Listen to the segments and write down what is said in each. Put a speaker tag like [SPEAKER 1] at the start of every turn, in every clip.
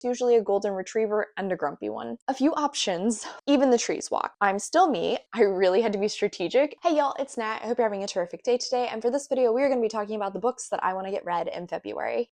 [SPEAKER 1] It's usually a golden retriever and a grumpy one. A few options, even the trees walk. I'm still me. I really had to be strategic. Hey y'all, it's Nat. I hope you're having a terrific day today. And for this video, we are going to be talking about the books that I want to get read in February.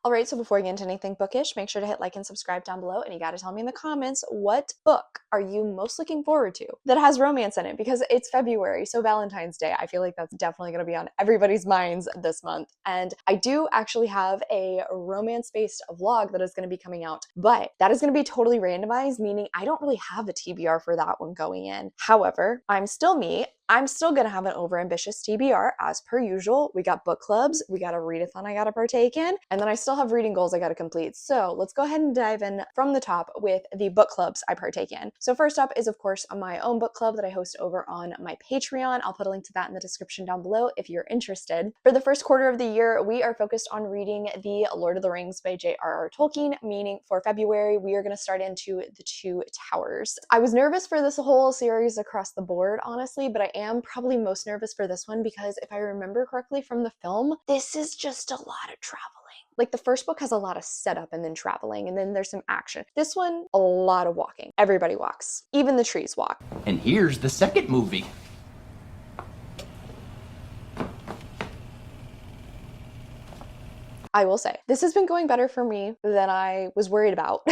[SPEAKER 1] Alright, so before we get into anything bookish, make sure to hit like and subscribe down below, and you gotta tell me in the comments, what book are you most looking forward to that has romance in it? Because it's February, so Valentine's Day, I feel like that's definitely gonna be on everybody's minds this month. And I do actually have a romance-based vlog that is gonna be coming out, but that is gonna be totally randomized, meaning I don't really have a TBR for that one going in. However, I'm still me. I'm still gonna have an overambitious TBR as per usual. We got book clubs, we got a readathon I gotta partake in, and then I still have reading goals I gotta complete. So let's go ahead and dive in from the top with the book clubs I partake in. So first up is of course my own book club that I host over on my Patreon. I'll put a link to that in the description down below if you're interested. For the first quarter of the year, we are focused on reading the Lord of the Rings by J.R.R. Tolkien, meaning for February, we are gonna start into the Two Towers. I was nervous for this whole series across the board, honestly, but I am probably most nervous for this one because if I remember correctly from the film, this is just a lot of traveling. Like the first book has a lot of setup and then traveling and then there's some action. This one, a lot of walking. Everybody walks. Even the trees walk.
[SPEAKER 2] And here's the second movie.
[SPEAKER 1] I will say, this has been going better for me than I was worried about.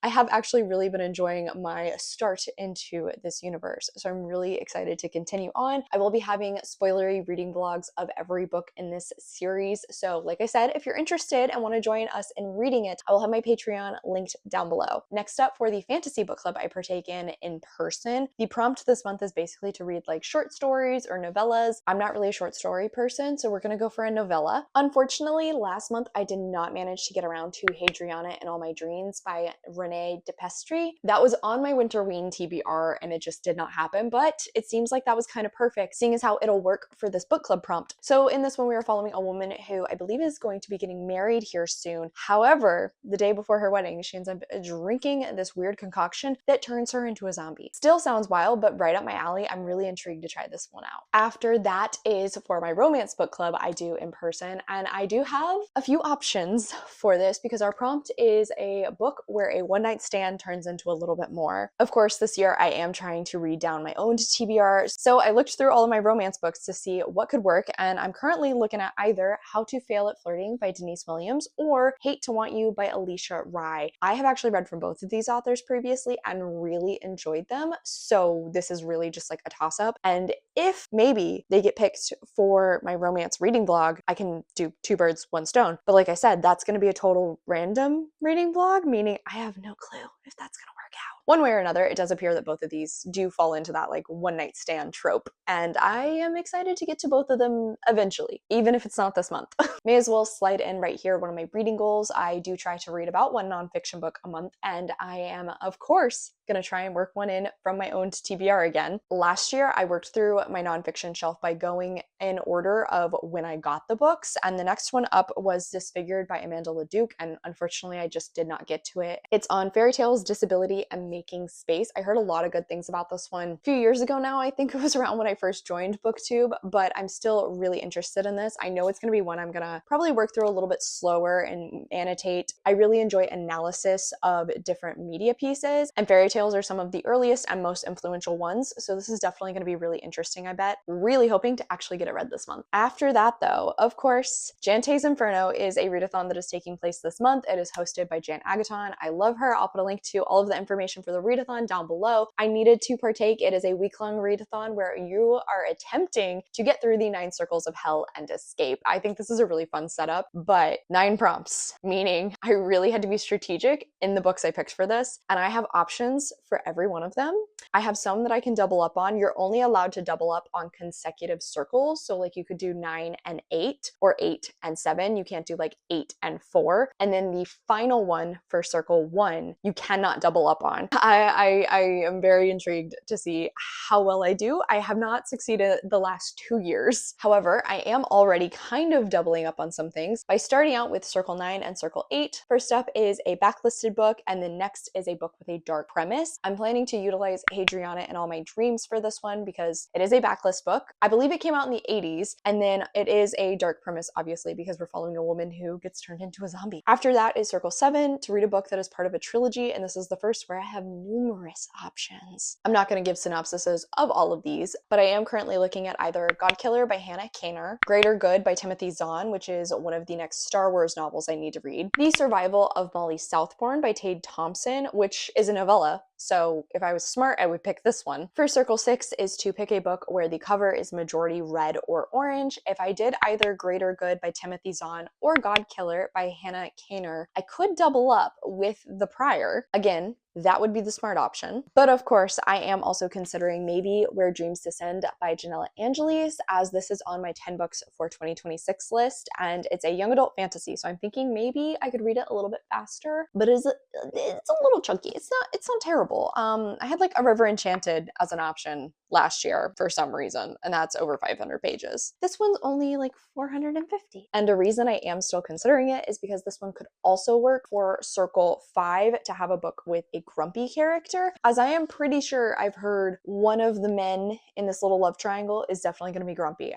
[SPEAKER 1] I have actually really been enjoying my start into this universe, so I'm really excited to continue on. I will be having spoilery reading vlogs of every book in this series, so like I said, if you're interested and want to join us in reading it, I will have my Patreon linked down below. Next up, for the fantasy book club I partake in person, the prompt this month is basically to read like short stories or novellas. I'm not really a short story person, so we're gonna go for a novella. Unfortunately, last month I did not manage to get around to Hadriana and All My Dreams by Renee DePestre. That was on my Winterween TBR and it just did not happen, but it seems like that was kind of perfect, seeing as how it'll work for this book club prompt. So in this one, we are following a woman who I believe is going to be getting married here soon. However, the day before her wedding, she ends up drinking this weird concoction that turns her into a zombie. Still sounds wild, but right up my alley. I'm really intrigued to try this one out. After that is for my romance book club I do in person, and I do have a few options for this because our prompt is a book where a one-night stand turns into a little bit more. Of course, this year I am trying to read down my own TBR, so I looked through all of my romance books to see what could work, and I'm currently looking at either How to Fail at Flirting by Denise Williams or Hate to Want You by 𝗖cie RH. I have actually read from both of these authors previously and really enjoyed them, so this is really just like a toss-up, and if maybe they get picked for my romance reading vlog, I can do two birds, one stone. But like I said, that's going to be a total random reading vlog, meaning I have no clue if that's going to work out. One way or another, it does appear that both of these do fall into that like one night stand trope, and I am excited to get to both of them eventually, even if it's not this month. May as well slide in right here one of my reading goals. I do try to read about one nonfiction book a month, and I am, of course, gonna try and work one in from my own TBR again. Last year, I worked through my nonfiction shelf by going in order of when I got the books, and the next one up was Disfigured by Amanda LeDuc, and unfortunately, I just did not get to it. It's on fairy tales, disability, and making space. I heard a lot of good things about this one a few years ago now. I think it was around when I first joined BookTube, but I'm still really interested in this. I know it's gonna be one I'm gonna probably work through a little bit slower and annotate. I really enjoy analysis of different media pieces, and fairy tales are some of the earliest and most influential ones, so this is definitely going to be really interesting, I bet. Really hoping to actually get it read this month. After that though, of course, Jante's Inferno is a readathon that is taking place this month. It is hosted by Jan Agaton. I love her. I'll put a link to all of the information for the readathon down below. I needed to partake. It is a week-long readathon where you are attempting to get through the 9 circles of hell and escape. I think this is a really fun setup, but 9 prompts, meaning I really had to be strategic in the books I picked for this, and I have options for every one of them. I have some that I can double up on. You're only allowed to double up on consecutive circles. So like you could do 9 and 8 or 8 and 7. You can't do like 8 and 4. And then the final one for circle 1, you cannot double up on. I am very intrigued to see how well I do. I have not succeeded the last 2 years. However, I am already kind of doubling up on some things by starting out with Circle 9 and Circle 8. First up is a backlisted book, and then next is a book with a dark premise. I'm planning to utilize Hadriana and All My Dreams for this one because it is a backlist book. I believe it came out in the 80s, and then it is a dark premise, obviously, because we're following a woman who gets turned into a zombie. After that is Circle 7, to read a book that is part of a trilogy, and this is the first where I have numerous options. I'm not going to give synopsises of all of these, but I am currently looking at either Godkiller by Hannah Kaner, Greater Good by Timothy Zahn, which is one of the next Star Wars novels I need to read, The Survival of Molly Southbourne by Tade Thompson, which is a novella, so if I was smart, I would pick this one. For Circle 6 is to pick a book where the cover is majority red or orange. If I did either Greater Good by Timothy Zahn or Godkiller by Hannah Kaner, I could double up with the prior. Again, that would be the smart option. But of course, I am also considering maybe Where Dreams Descend by Janella Angelis, as this is on my 10 books for 2026 list, and it's a young adult fantasy, so I'm thinking maybe I could read it a little bit faster, but it's a little chunky. It's not terrible. I had like A River Enchanted as an option last year for some reason, and that's over 500 pages. This one's only like 450. And a reason I am still considering it is because this one could also work for Circle 5 to have a book with a grumpy character, as I am pretty sure I've heard one of the men in this little love triangle is definitely going to be grumpy.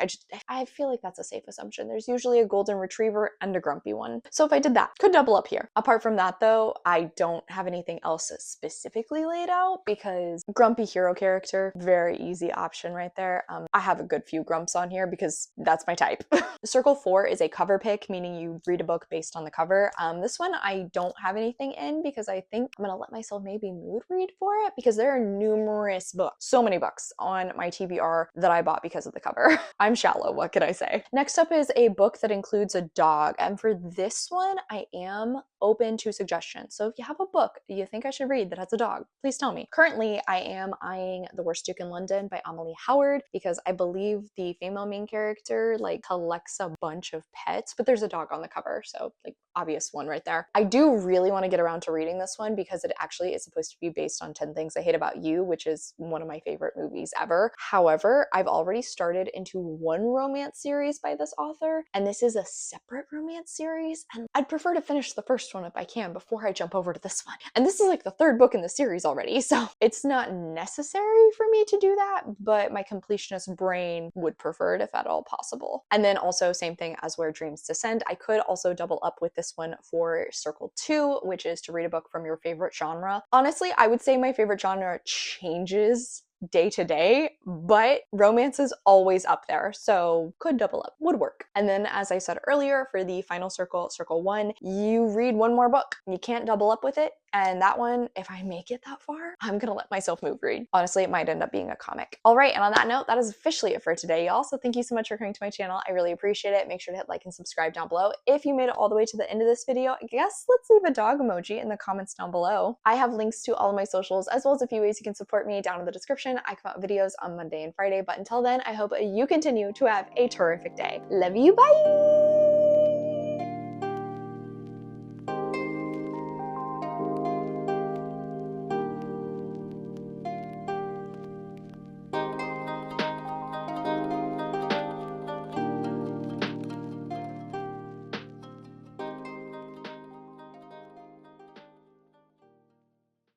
[SPEAKER 1] I feel like that's a safe assumption. There's usually a golden retriever and a grumpy one. So if I did that, could double up here. Apart from that though, I don't have anything else specifically laid out because grumpy hero character, very easy option right there. I have a good few grumps on here because that's my type. Circle 4 is a cover pick, meaning you read a book based on the cover. This one I don't have anything in because I think I'm gonna let myself maybe mood read for it because there are numerous books, so many books on my TBR that I bought because of the cover. I'm shallow, what can I say? Next up is a book that includes a dog, and for this one I am open to suggestions. So if you have a book you think I should read that has a dog, please tell me. Currently, I am eyeing The Worst Duke in London by Amelie Howard because I believe the female main character like collects a bunch of pets, but there's a dog on the cover, so like obvious one right there. I do really want to get around to reading this one because it actually is supposed to be based on 10 Things I Hate About You, which is one of my favorite movies ever. However, I've already started into one romance series by this author, and this is a separate romance series, and I'd prefer to finish the first one if I can before I jump over to this one. And this is like the third book in the series already, so it's not necessary for me to do that, but my completionist brain would prefer it if at all possible. And then also same thing as Where Dreams Descend, I could also double up with this one for Circle 2, which is to read a book from your favorite genre. Honestly, I would say my favorite genre changes day to day, but romance is always up there, so could double up, would work. And then as I said earlier, for the final circle, Circle 1, you read one more book. You can't double up with it, and that one, if I make it that far, I'm gonna let myself mood read. Honestly, it might end up being a comic. All right, and on that note, that is officially it for today, y'all. So thank you so much for coming to my channel. I really appreciate it. Make sure to hit like and subscribe down below. If you made it all the way to the end of this video, I guess let's leave a dog emoji in the comments down below. I have links to all of my socials, as well as a few ways you can support me down in the description. I come out videos on Monday and Friday, but until then, I hope you continue to have a terrific day. Love you, bye!